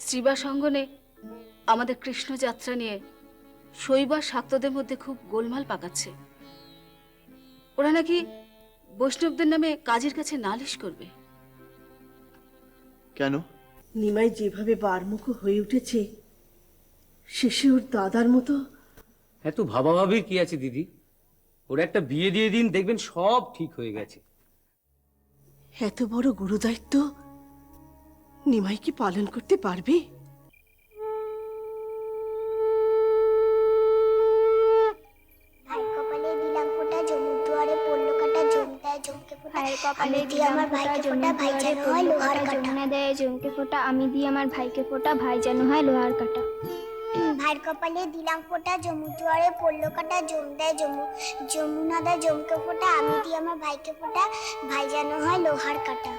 শ্রীবাস অঙ্গনে আমাদের কৃষ্ণ যাত্রা নিয়ে শৈব আর শাক্তদের মধ্যে খুব গোলমাল পাকাচ্ছে। ওরা নাকি বৈষ্ণবদের নামে কাজীর কাছে নালিশ করবে। কেন? নিমাই যেভাবে বারমুখ হয়ে উঠেছে, শেষে ওর দাদার মতো। এত ভাবাভাবির কি আছে দিদি? ওর একটা বিয়ে দিয়ে দিন, দেখবেন সব ঠিক হয়ে গেছে। এত বড় গুরুদায়িত্ব নিমাই কি পালন করতে পারবে? আমি দিই আমার ভাইকে ফোঁটা, ভাই যেন হয় লোহার কাটা। দেয় জমকে ফোঁটা, আমি দিই আমার ভাইকে ফোঁটা, ভাই যেন হয় লোহার কাটা। ভাইয়ের কপালে দিলাম ফোঁটা, জমু দুয়ারে পড়লো কাটা, জম দেয় জমু, যমুনা দেয় জমকে ফোঁটা, আমি দিই আমার ভাইকে ফোঁটা, ভাই যেন হয় লোহার কাটা।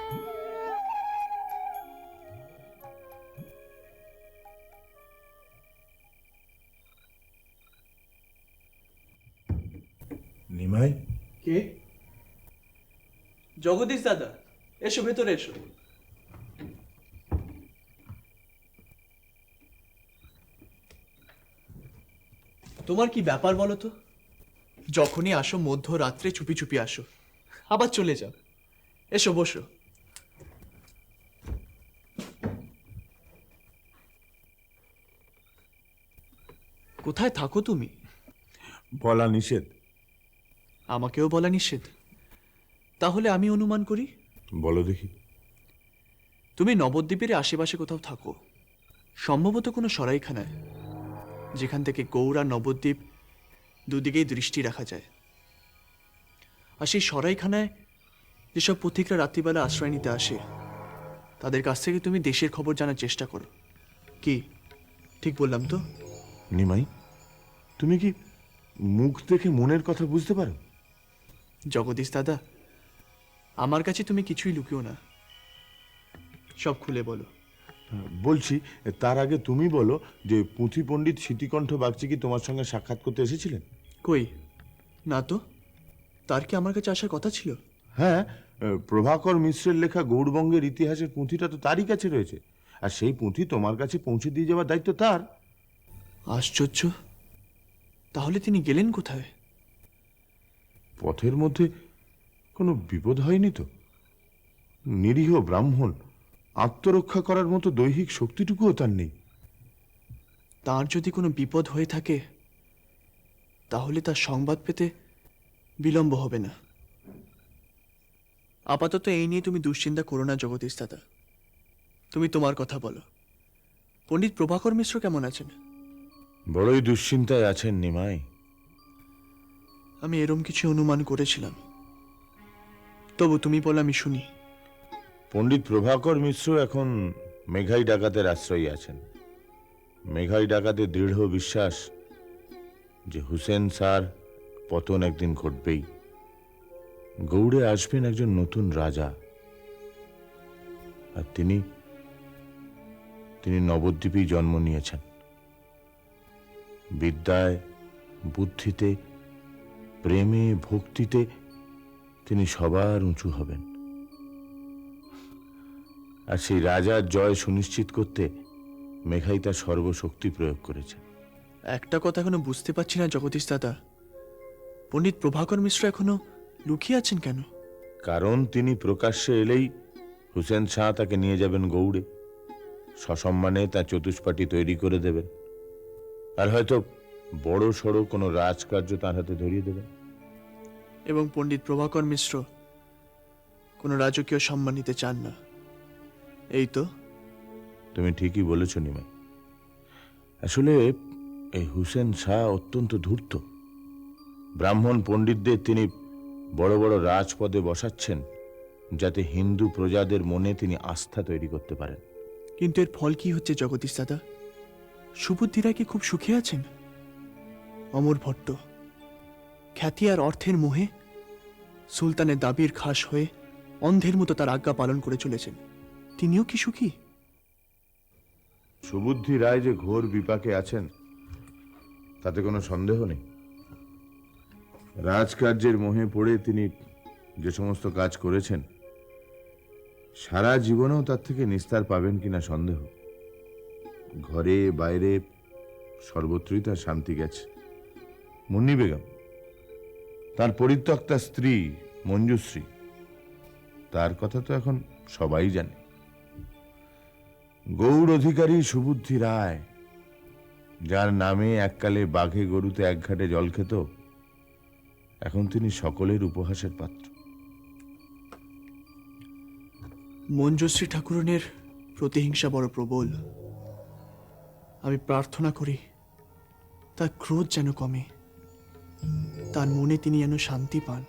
নিমাই, কে? জগদীশ দাদা, এসো ভেতরে এসো। তোমার কি ব্যাপার বলো তো? যখনই আসো মধ্যরাত্রে চুপি চুপি আসো, আবার চলে যাও। এসো বসো। কোথায় থাকো তুমি? বলা নিষেধ। আমাকেও বলা নিষেধ? তাহলে আমি অনুমান করি। বলো দেখি। তুমি নবদ্বীপের আশেপাশে কোথাও থাকো, সম্ভবত কোনো সরাইখানায়, যেখান থেকে গৌর আর নবদ্বীপ দুদিকেই দৃষ্টি রাখা যায়। আর সেই সরাইখানায় যেসব পথিকরা রাত্রিবেলা আশ্রয় নিতে আসে, তাদের কাছ থেকে তুমি দেশের খবর জানার চেষ্টা করো। কি ঠিক বললাম তো? নিমাই, তুমি কি মুখ দেখে মনের কথা বুঝতে পারো? জগদীশ দাদা, আমার কাছে তুমি কিছুই লুকিও না, সব খুলে বলো। বলছি, তার আগে তুমি বলো যে পুঁথি পণ্ডিত স্মৃতিকণ্ঠ বাগচি কি তোমার সঙ্গে সাক্ষাৎ করতে এসেছিলেন? কই না তো, তার কি আমার কাছে আসার কথা ছিল? হ্যাঁ, প্রভাকর মিশ্রের লেখা গৌড়বঙ্গের ইতিহাসের পুঁথিটা তো তারই কাছে রয়েছে, আর সেই পুঁথি তোমার কাছে পৌঁছে দিয়ে যাওয়ার দায়িত্ব তার। আশ্চর্য, তাহলে তিনি গেলেন কোথায়? পথের মধ্যে কোনো বিপদ হয়নি তো? নিরীহ ব্রাহ্মণ, আত্মরক্ষা করার মতো দৈহিক শক্তিটুকুও তার নেই। তার যদি কোনো বিপদ হয়ে থাকে, তাহলে তার সংবাদ পেতে বিলম্ব হবে না। আপাতত এই নিয়ে তুমি দুশ্চিন্তা করো না জগদীশ দাদা, তুমি তোমার কথা বলো। পণ্ডিত প্রভাকর মিশ্র কেমন আছেন? বড়ই দুশ্চিন্তায় আছেন নিমাই। আমি এরম কিছু অনুমান করেছিলাম, তবু তুমি বলো আমি শুনি। পণ্ডিত প্রভাকর মিশ্র এখন মেঘাই ডাকাতের আশ্রয়ে আছেন। মেঘাই ডাকাতের দৃঢ় বিশ্বাস যে হুসেন স্যার পতন একদিন ঘটবেই। গৌড়ে আসবেন একজন নতুন রাজা, আর তিনি তিনি নবদ্বীপেই জন্ম নিয়েছেন। বিদ্যায়, বুদ্ধিতে, প্রেমে, ভক্তিতে তিনি সবার উঁচু হবেন। আর সেই রাজার জয় সুনিশ্চিত করতে মেঘাই তার সর্বশক্তি প্রয়োগ করেছে। একটা কথা এখনো বুঝতে পারছি না জগদীশ দাদা, পণ্ডিত প্রভাকর মিশ্র এখনো লুকিয়ে আছেন কেন? কারণ তিনি প্রকাশ্যে এলেই হুসেন শাহ তাকে নিয়ে যাবেন গৌড়ে, সসম্মানে তার চতুষ্পাটি তৈরি করে দেবেন, আর হয়তো বড় সড়ো কোনো রাজকার্য তার হাতে ধরিয়ে দেবেন। এবং পণ্ডিত প্রভাকর মিশ্র কোনো রাজকীয় সম্মান নিতে চান না, এই তো? তুমি ঠিকই বলেছ নিমাই। আসলে এই হুসেন শাহ অত্যন্ত ধূর্ত। ব্রাহ্মণ পণ্ডিতদের তিনি বড় বড় রাজপদে বসাচ্ছেন যাতে হিন্দু প্রজাদের মনে তিনি আস্থা তৈরি করতে পারেন। কিন্তু এর ফল কি হচ্ছে জগদীশ দাদা? সুবুদ্ধিরা কি খুব সুখী আছেন? অমর ভট্ট খ্যাতি আর অর্থের মোহে সুলতানের দাবির খাস হয়ে অন্ধের মতো তার আজ্ঞা পালন করে চলেছেন, তিনিও কি সুখী? সুবুদ্ধি রায় যে ঘোর বিপাকে আছেন তাতে কোনো সন্দেহ নেই। রাজকার্যের মোহে পড়ে তিনি যে সমস্ত কাজ করেছেন, সারা জীবনেও তার থেকে নিস্তার পাবেন কিনা সন্দেহ। ঘরে বাইরে সর্বত্রই তার শান্তি গেছে। মুন্নি বেগম, তার পরিত্যক্তা স্ত্রী মঞ্জুশ্রী, তার কথা তো এখন সবাই জানে। গৌড় অধিকারী সুবুদ্ধি রায়, যার নামে এককালে বাঘে গরুতে এক ঘাটে জল খেত, এখন তিনি সকলের উপহাসের পাত্র। মঞ্জুশ্রী ঠাকুরনের প্রতিহিংসা বড় প্রবল। আমি প্রার্থনা করি তার ক্রোধ যেন কমে, তার মনে তিনি যেন শান্তি পান।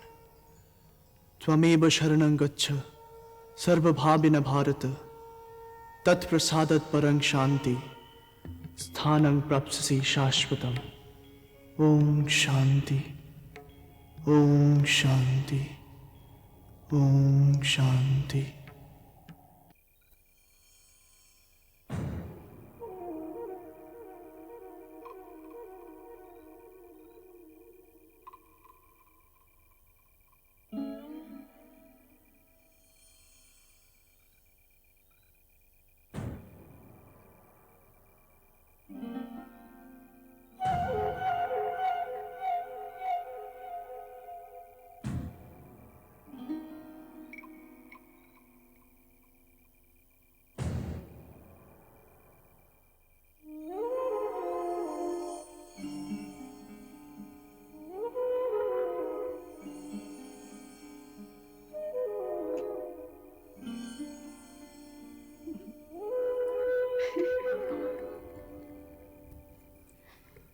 ত্বমেব শরণং গচ্ছ সর্বভাবেন ভারত, তৎপ্রসাদৎ পরং শান্তি স্থানং প্রাপ্স্যসি শাশ্বতম। ওম শান্তি, ওম শান্তি, ওম শান্তি।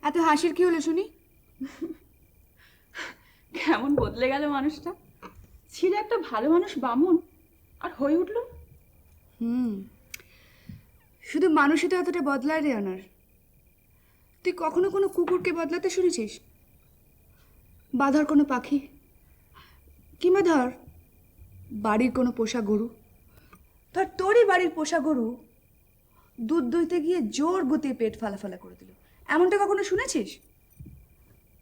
এত হাসির কি হলো শুনি? কেমন বদলে গেল মানুষটা। ছিল একটা ভালো মানুষ বামুন, আর হয়ে উঠল। শুধু মানুষই তো এতটা বদলায় রে অনার। তুই কখনো কোনো কুকুরকে বদলাতে শুনেছিস? বা ধর কোনো পাখি, কিংবা ধর বাড়ির কোনো পোষা গরু। ধর তোরই বাড়ির পোষা গরু দুধ দইতে গিয়ে জোর গতিয়ে পেট ফালাফালা করে দিল, এমনটা কখনো শুনেছিস?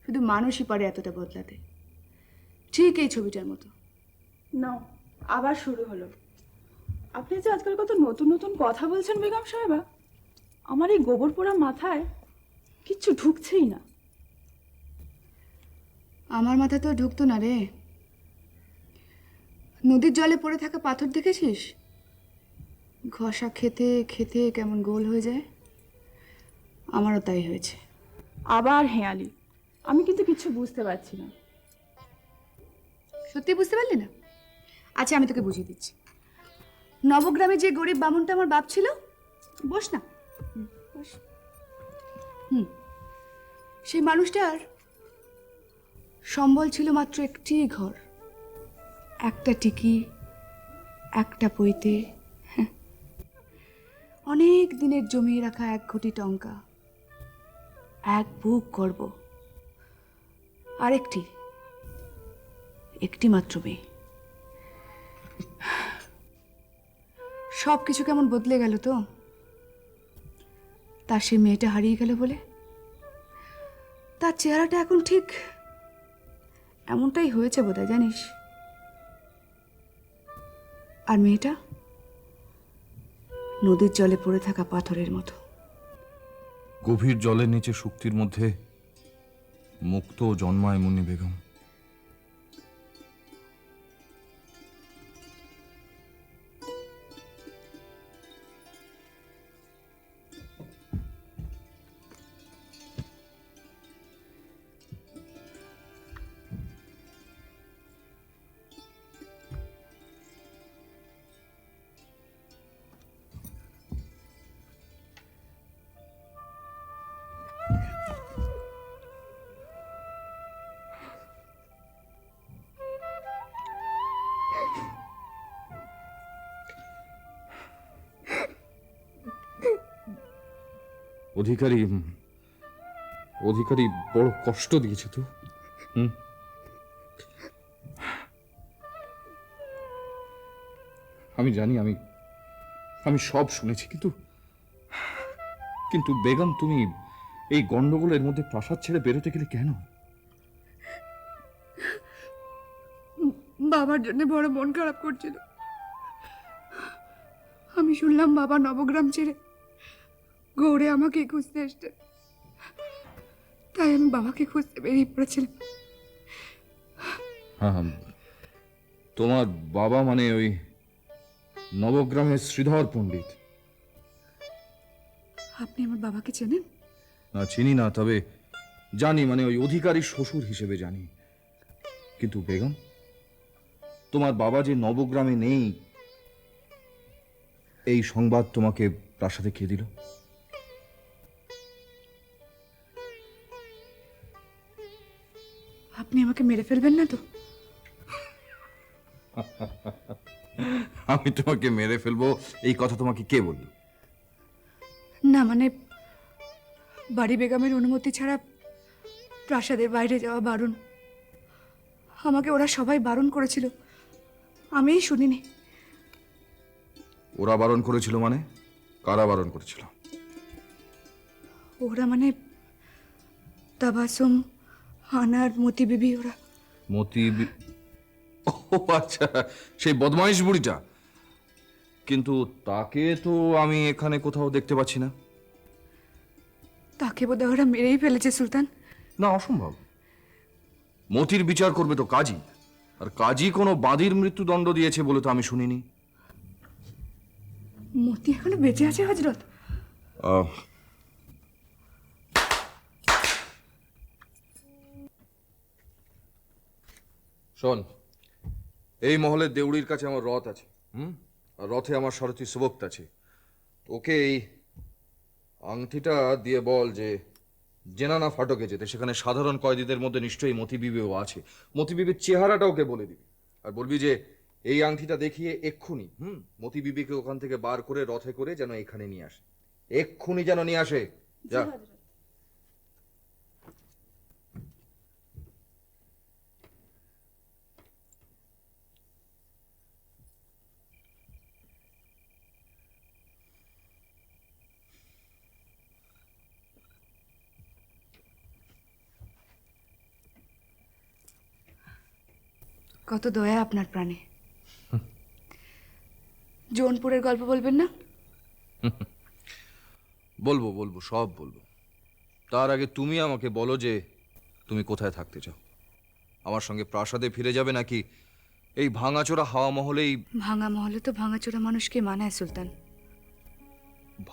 শুধু মানুষই পারে এতটা বদলাতে, ঠিক এই ছবিটার মতো। না, আবার শুরু হলো। আপনি যে আজকাল কত নতুন নতুন কথা বলছেন বেগম সাহেবা, আমার এই গোবর পোড়া মাথায় কিচ্ছু ঢুকছেই না। আমার মাথা তো ঢুকতো না রে। নদীর জলে পড়ে থাকা পাথর দেখেছিস? ঘষা খেতে খেতে কেমন গোল হয়ে যায়, আমারও তাই হয়েছে। আবার হেয়ালি, আমি কিন্তু কিছু বুঝতে পারছি না। সত্যি বুঝতে পারলি না? আচ্ছা, আমি তোকে বুঝিয়ে দিচ্ছি। নবগ্রামে যে গরিব বামুনটা আমার বাপ ছিল, বস না, বস। সেই মানুষটার সম্বল ছিল মাত্র একটি ঘর, একটা টিকি, একটা পৈতে, অনেক দিনের জমিয়ে রাখা এক ঘটি টঙ্কা, এক বুক গর্ব, আরেকটি একটি মাত্র মেয়ে। সব কিছু কেমন বদলে গেল তো। তার সেই মেয়েটা হারিয়ে গেল বলে তার চেহারাটা এখন ঠিক এমনটাই হয়েছে বোধহয়, জানিস। আর মেয়েটা নদীর জলে পড়ে থাকা পাথরের মতো। গভীর জলের নিচে শুক্তির মধ্যে মুক্ত জন্মায় মুন্নি বেগম। অধিকারী অধিকারী বড় কষ্ট দিয়েছে তো। আমি জানি, আমি আমি সব শুনেছি, কিন্তু কিন্তু বেগম, তুমি এই গন্ডগোলের মধ্যে প্রাসাদ ছেড়ে বেরোতে গেলে কেন? বাবার জন্য বড় মন খারাপ করছিল। আমি শুনলাম বাবা নবগ্রাম ছেড়ে গৌড়ে আমাকে খুঁজতে এসছে, তাই আমি বাবাকে খুঁজতে বেরিয়ে পড়েছিলাম। হ্যাঁ, তোমার বাবা মানে ওই নবগ্রামের শ্রীধর পণ্ডিত? আপনি আমার বাবাকে চেনেন? না, চিনি না, তবে জানি, মানে ওই অধিকারী শ্বশুর হিসেবে জানি। কিন্তু বেগম, তোমার বাবা যে নবগ্রামে নেই, এই সংবাদ তোমাকে প্রাসাদে কে দিল? আপনি আমাকে মেরে ফেলবেন না তো? আমি তোমাকে মেরে ফেলবো এই কথা তোমাকে কে বলল? না, মানে বাড়ি বেগমের অনুমতি ছাড়া প্রাসাদের বাইরে যাওয়া বারণ। আমাকে ওরা সবাই বারণ করেছিল, আমিই শুনিনি। ওরা বারণ করেছিল মানে? কারা বারণ করেছিল? ওরা মানে তাবাসুম, আনার, মতি বিবি, ওরা। ও আচ্ছা, সেই বদমাইশ বুড়িটা। কিন্তু তাকে তো আমি এখানে কোথাও দেখতে পাচ্ছি না। তাকে বোধহয় ওরা মেরেই ফেলেছে সুলতান। না, অসম্ভব। মতির বিচার করবে তো কাজী, আর কাজী কোনো বাদীর মৃত্যুদণ্ড দিয়েছে বলে তো আমি শুনিনি। মতি এখনো বেঁচে আছে হজরত? শোন, এই মহলের দেউড়ির কাছে আমার রথ আছে, আর রথে আমার সারথি সুবক্ত আছে। ওকে এই আংটিটা দিয়ে বল যে জেনানা ফাটকে যেতে, সেখানে সাধারণ কয়েদিদের মধ্যে নিশ্চয়ই মতি বিবিও আছে। মতি বিবির চেহারাটা ওকে বলে দিবি, আর বলবি যে এই আংটিটা দেখিয়ে এক্ষুনি মতি বিবিকে ওখান থেকে বার করে রথে করে যেন এখানে নিয়ে আসে, এক্ষুনি যেন নিয়ে আসে। যা। কত দয়া আপনার প্রাণে। জৌনপুরের গল্প বলবেন না? বলবো বলবো, সব বলবো। তার আগে তুমি আমাকে বলো যে তুমি কোথায় থাকতে চাও। আমার সঙ্গে প্রাসাদে ফিরে যাবে নাকি এই ভাঙাচোরা হাওয়া মহলেই? ভাঙা মহলে তো ভাঙাচোরা মানুষকে মানায় সুলতান।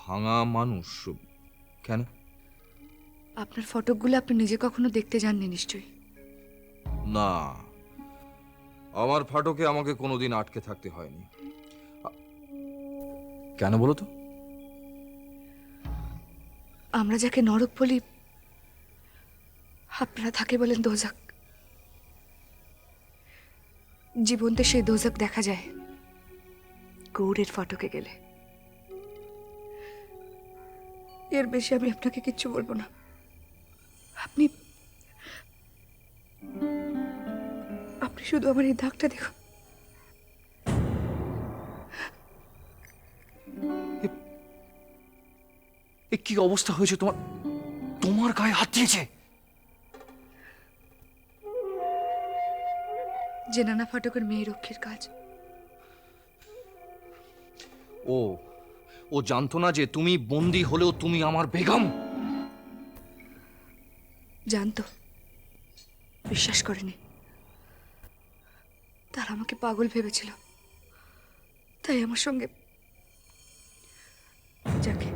ভাঙা মানুষ কেন? আপনার ফটোগুলো আপনি নিজে কখনো দেখতে যাননি নিশ্চয়ই। না, আমার ফাটকে আমাকে কোনোদিন আটকে থাকতে হয়নি। কেন বলো তো? আমরা যাকে নরক বলি, আপনারা থাকে বলেন দোজক। জীবনতে সেই দোজক দেখা যায় গৌড়ের ফটকে গেলে। এর বেশি আমি আপনাকে কিচ্ছু বলবো না। আপনি আপনি শুধু আমার এই দাগটা দেখুন। এ কি অবস্থা হয়েছে তোমার? তোমার গায়ে হাত দিয়েছে? জেনানা ফাটকের মেয়ে রক্ষীর কাজ। ও ও জানতো না যে তুমি বন্দী হলেও তুমি আমার বেগম? জানতো, বিশ্বাস করেনি। তার আমাকে পাগল ভেবেছিল, তাই আমার সঙ্গে। যাকে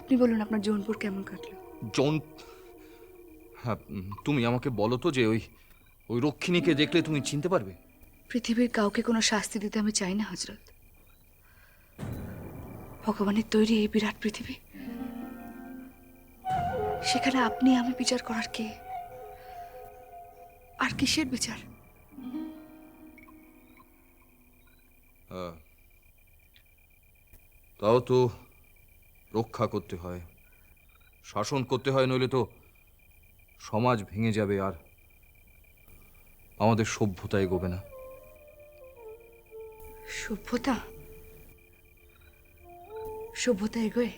আপনি বলুন, আপনার জৌনপুর কেমন কাটলো? জন হ্যাঁ, তুমি আমাকে বলো তো যে ওই ওই রক্ষিণীকে দেখলে তুমি চিনতে পারবে? পৃথিবীর কাউকে কোনো শাস্তি দিতে আমি চাই না হজরত। ভগবানের তৈরি এই বিরাট পৃথিবী, সেখানে আপনি আমি বিচার করার কে? আর কিসের বিচার? তাও তো রক্ষা করতে হয়, শাসন করতে হয়, নইলে তো সমাজ ভেঙে যাবে আর আমাদের সভ্যতা এগোবে না। সভ্যতা? সভ্যতা এগোয়?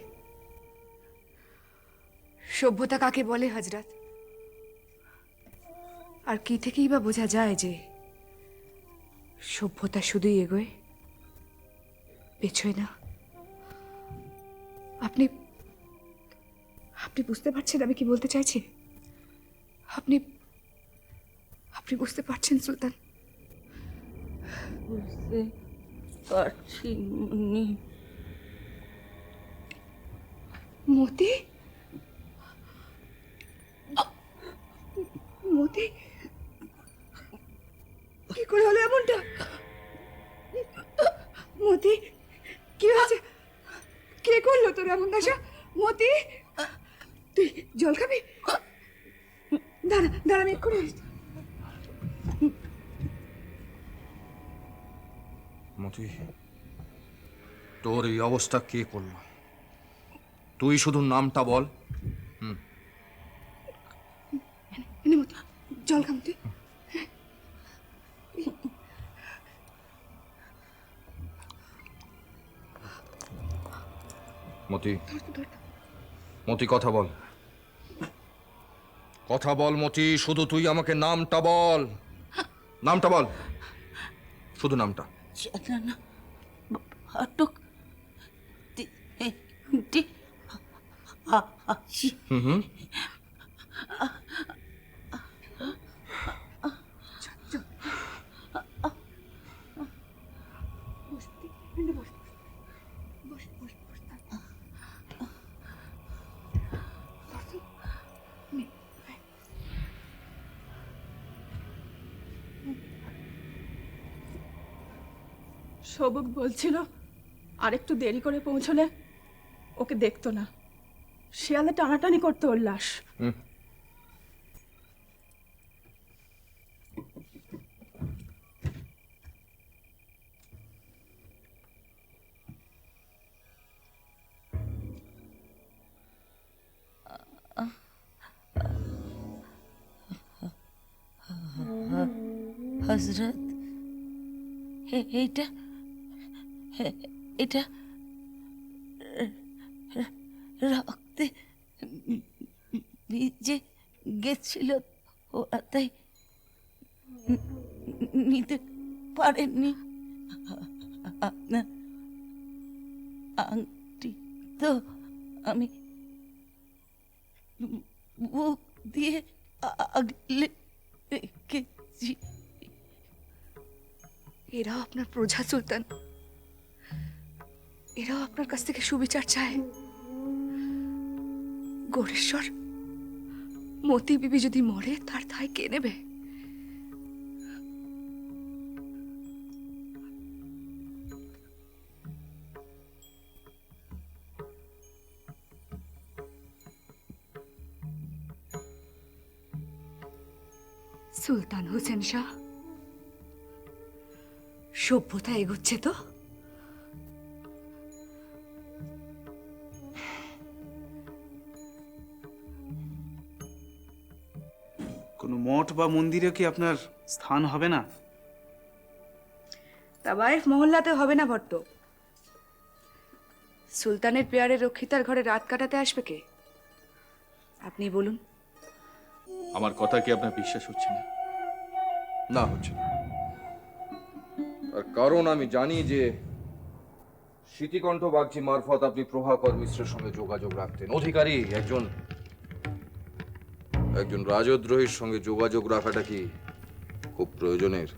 সভ্যতা কাকে বলে হজরত? আর কি থেকেই বা বোঝা যায় যে সভ্যতা শুধুই এগোয়, পেছয় না? আপনি আপনি বুঝতে পারছেন আমি কি বলতে চাইছি? আপনি আপনি বুঝতে পারছেন সুলতান? বুঝতে পারছি মুন্নি। মতি, মতি, কি করে হলো এমনটা? মতি, কি হয়েছে? কে করলো তোর এমন দশা? মতি, তুই জল খাবি? দাঁড়া দাঁড়া, আমি এক্ষুনি আসছি। মতি, তোর এই অবস্থা কে করলো? তুই শুধু নামটা বল। এনে মতি, জল খাম তুই। মতি, মতি কথা বল, কথা বল মতি, শুধু তুই আমাকে নামটা বল, নামটা বল, শুধু নামটা। জেনানা ফাটক আছি। সবুক বলছিল আর একটু দেরি করে পৌঁছলে ওকে দেখতো না, শিয়ালে টানাটানি করতে ওর লাশ। হজরত, এইটা এটা রক্তে ভিজে গেছিল, ওরা তাই নিতে পারেননি। আপনার আংটি তো আমি বুক দিয়ে আগলে রেখেছি। এরাও আপনার প্রজা সুলতান, এরাও আপনার কাছ থেকে সুবিচার চায়। গৌরেশ্বর, মতি বিবি যদি মরে তার দায় কে নেবে? সুলতান হোসেন শাহ, সভ্যতা এগোচ্ছে তো? কোনো মঠ বা মন্দিরে কি আপনার স্থান হবে না? তাবায়েফ মহল্লাতে হবে না ভট্ট, সুলতানের পেয়ারে রক্ষিতার ঘরে রাত কাটাতে আসবে কে? আপনি বলুন। আমার কথা কি আপনার বিশ্বাস হচ্ছে না? না, হচ্ছে না। আর কারণ আমি জানি যে স্মৃতিকণ্ঠ বাগচি মারফত আপনি প্রভাকর মিশ্রের সঙ্গে যোগাযোগ রাখতেন। অধিকারী একজন রাজদ্রোহীর সঙ্গে যোগাযোগ রাখাটা কি খুব প্রয়োজনের?